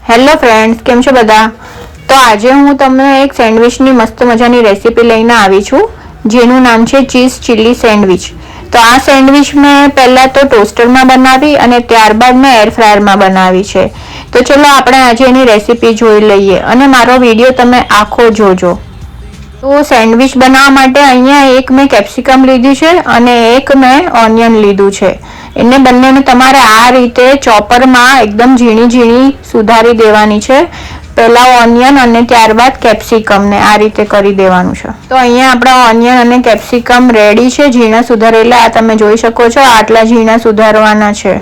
Hello friends, કેમ છો બધા? તો આજે હું તમને એક સેન્ડવિચની મસ્ત મજાની રેસીપી લઈને આવી છું, જેનું નામ છે ચીઝ ચીલી સેન્ડવિચ. તો આ સેન્ડવિચ મેં પહેલાં તો ટોસ્ટરમાં બનાવી અને ત્યારબાદ મેં એર ફ્રાયરમાં બનાવી છે. તો ચલો આપણે આજે એની રેસીપી જોઈ લઈએ અને મારો વિડીયો તમે આખો જોજો. તો સેન્ડવિચ બનાવવા માટે અહીંયા એક મેં કેપ્સિકમ લીધી છે અને એક મેં ઓનિયન લીધું છે. એને બંનેને તમારે આ રીતે ચોપરમાં એકદમ ઝીણી ઝીણી સુધારી દેવાની છે. પહેલા ઓનિયન અને ત્યારબાદ કેપ્સિકમને આ રીતે કરી દેવાનું છે. તો અહીંયા આપણા ઓનિયન અને કેપ્સિકમ રેડી છે, ઝીણા સુધારેલા. આ તમે જોઈ શકો છો, આટલા ઝીણા સુધારવાના છે.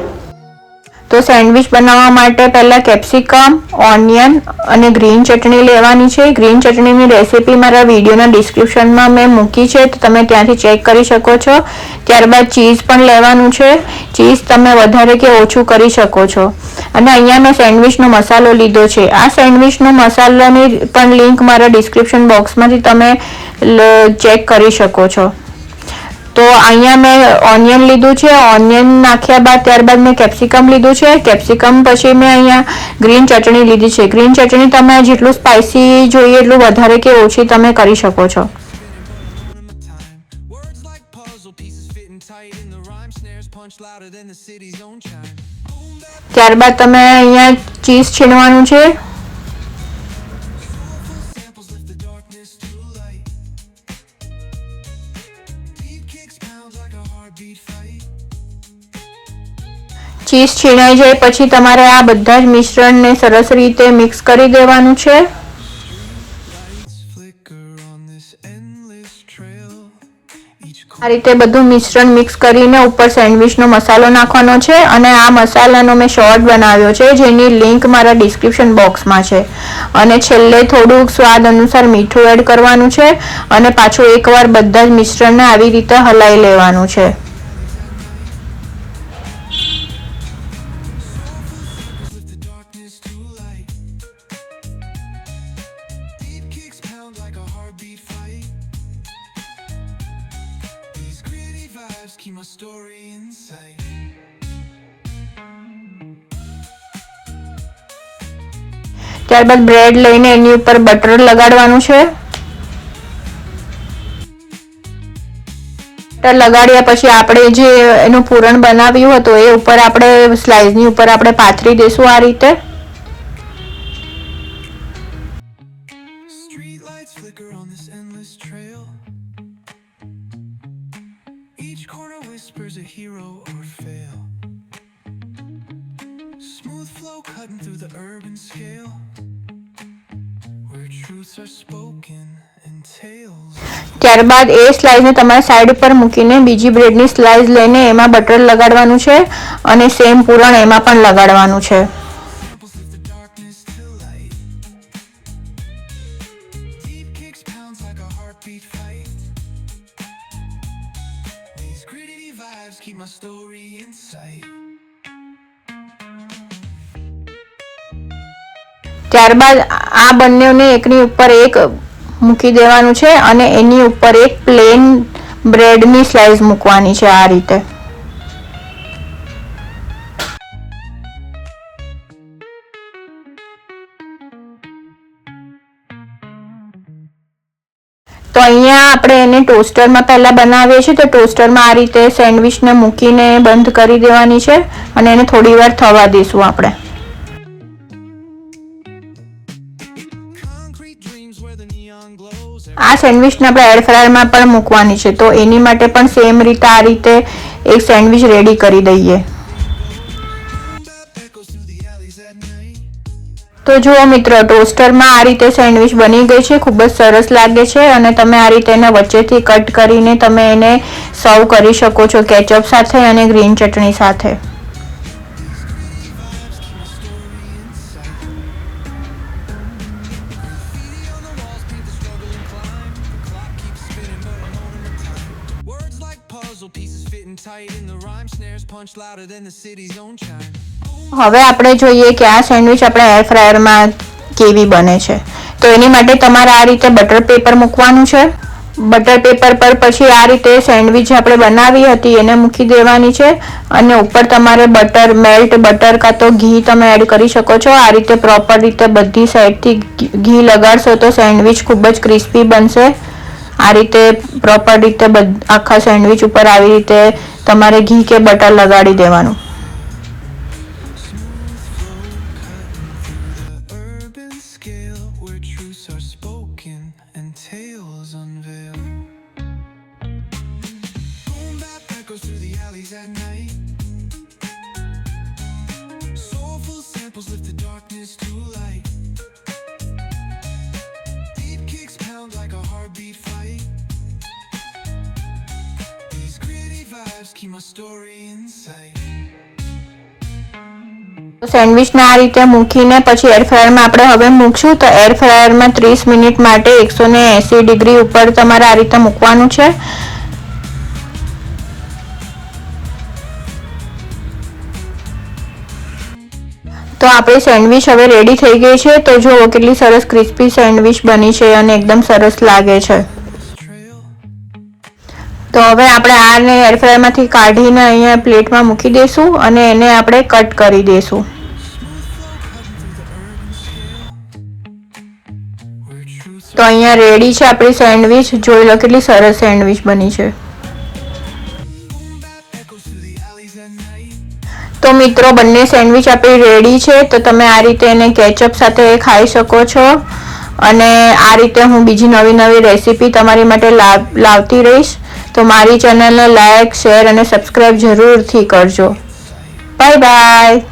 તો સેન્ડવિચ બનાવવા માટે પહેલાં કેપ્સિકમ, ઓનિયન અને ગ્રીન ચટણી લેવાની છે. ગ્રીન ચટણીની રેસીપી મારા વિડીયોના ડિસ્ક્રિપ્શનમાં મેં મૂકી છે, તો તમે ત્યાંથી ચેક કરી શકો છો. ત્યારબાદ ચીઝ પણ લેવાનું છે. ચીઝ તમે વધારે કે ઓછું કરી શકો છો. અને અહીંયા મેં સેન્ડવિચનો મસાલો લીધો છે. આ સેન્ડવિચનો મસાલાની પણ લિંક મારા ડિસ્ક્રિપ્શન બોક્સમાંથી તમે ચેક કરી શકો છો. તો અહીંયા મેં ઓનિયન લીધું છે. ઓનિયન નાખ્યા બાદ ત્યારબાદ મેં કેપ્સિકમ લીધું છે. કેપ્સિકમ પછી મેં અહીંયા ગ્રીન ચટણી લીધી છે. ગ્રીન ચટણી તમે જેટલું સ્પાઇસી જોઈએ એટલું વધારે કે ઓછી તમે કરી શકો છો. ત્યારબાદ તમે અહીંયા ચીઝ છીણવાનું છે. ચીઝ છીણાઈ જાય પછી તમારે આ બધા જ મિશ્રણને સરસ રીતે મિક્સ કરી દેવાનું છે. આ રીતે બધું મિશ્રણ મિક્સ કરીને ઉપર સેન્ડવિચનો મસાલો નાખવાનો છે. અને આ મસાલાનો મેં શોર્ટ બનાવ્યો છે, જેની લિંક મારા ડિસ્ક્રિપ્શન બોક્સમાં છે. અને છેલ્લે થોડુંક સ્વાદ અનુસાર મીઠું એડ કરવાનું છે અને પાછું એકવાર બધા જ મિશ્રણને આવી રીતે હલાવી લેવાનું છે. ત્યારબાદ બ્રેડ લઈને એની ઉપર બટર લગાડવાનું છે. બટર લગાડ્યા પછી આપણે જે એનું પૂરણ બનાવ્યું હતું એ ઉપર આપણે સ્લાઇસની ઉપર આપણે પાથરી દઈશું આ રીતે. ત્યારબાદ એ સ્લાઇસને તમારે સાઈડ ઉપર મૂકીને બીજી બ્રેડની સ્લાઇસ લઈને એમાં બટર લગાડવાનું છે અને સેમ પૂરણ એમાં પણ લગાડવાનું છે. ત્યારબાદ આ બંનેને એકની ઉપર એક મૂકી દેવાનું છે અને એની ઉપર એક પ્લેન બ્રેડની સ્લાઇસ મૂકવાની છે આ રીતે. તો અહીંયા આપણે એને ટોસ્ટરમાં પહેલાં બનાવીએ છીએ. તો ટોસ્ટરમાં આ રીતે સેન્ડવિચને મૂકીને બંધ કરી દેવાની છે અને એને થોડી વાર થવા દઈશું આપણે. આ સેન્ડવિચને આપણે એર ફ્રાયરમાં પણ મૂકવાની છે. તો એની માટે પણ સેમ રીતે આ રીતે એક સેન્ડવિચ રેડી કરી દઈએ. તો જુઓ મિત્રો, ટોસ્ટરમાં આ રીતે સેન્ડવિચ બની ગઈ છે. ખૂબ જ સરસ લાગે છે અને તમે આ રીતે એને વચ્ચેથી કટ કરીને તમે એને સર્વ કરી શકો છો કેચઅપ સાથે અને ગ્રીન ચટણી સાથે. હવે આપણે જોઈએ કે આ સેન્ડવિચ આપણે એર ફ્રાયરમાં કેવી બને છે. તો એની માટે તમારે આ રીતે બટર પેપર મૂકવાનું છે. બટર પેપર પર પછી આ રીતે સેન્ડવિચ આપણે બનાવી હતી એને મૂકી દેવાની છે અને ઉપર તમારે બટર મેલ્ટ બટર કાં તો ઘી તમે એડ કરી શકો છો. આ રીતે પ્રોપર રીતે બધી સાઈડથી ઘી લગાડશો તો સેન્ડવિચ ખૂબ જ ક્રિસ્પી બનશે. આ રીતે પ્રોપર રીતે આખા સેન્ડવિચ ઉપર આવી રીતે તમારે ઘી કે બટર લગાડી દેવાનું. સેન્ડવિચને આ રીતે મૂકીને પછી એર ફ્રાયરમાં આપણે હવે મૂકશું. તો એર ફ્રાયરમાં 30 મિનિટ માટે 180 ડિગ્રી ઉપર તમારે આ રીતે મૂકવાનું છે. તો આપણી સેન્ડવિચ હવે રેડી થઈ ગઈ છે. તો જુઓ કેટલી સરસ ક્રિસ્પી સેન્ડવિચ બની છે અને એકદમ સરસ લાગે છે. તો હવે આપણે આને એર ફ્રાયરમાંથી કાઢીને અહીંયા પ્લેટમાં મૂકી દઈશું અને એને આપણે કટ કરી દઈશું. તો અહીંયા રેડી છે આપણી સેન્ડવિચ. જોઈ લો કેટલી સરસ સેન્ડવિચ બની છે. તો મિત્રો બંને સેન્ડવિચ આપણી રેડી છે. તો તમે આ રીતે એને કેચઅપ સાથે ખાઈ શકો છો અને આ રીતે હું બીજી નવી રેસીપી તમારી માટે લાવતી રહીશ. તો મારી ચેનલને લાઈક શેર અને સબસ્ક્રાઈબ જરૂરથી કરજો. Bye bye.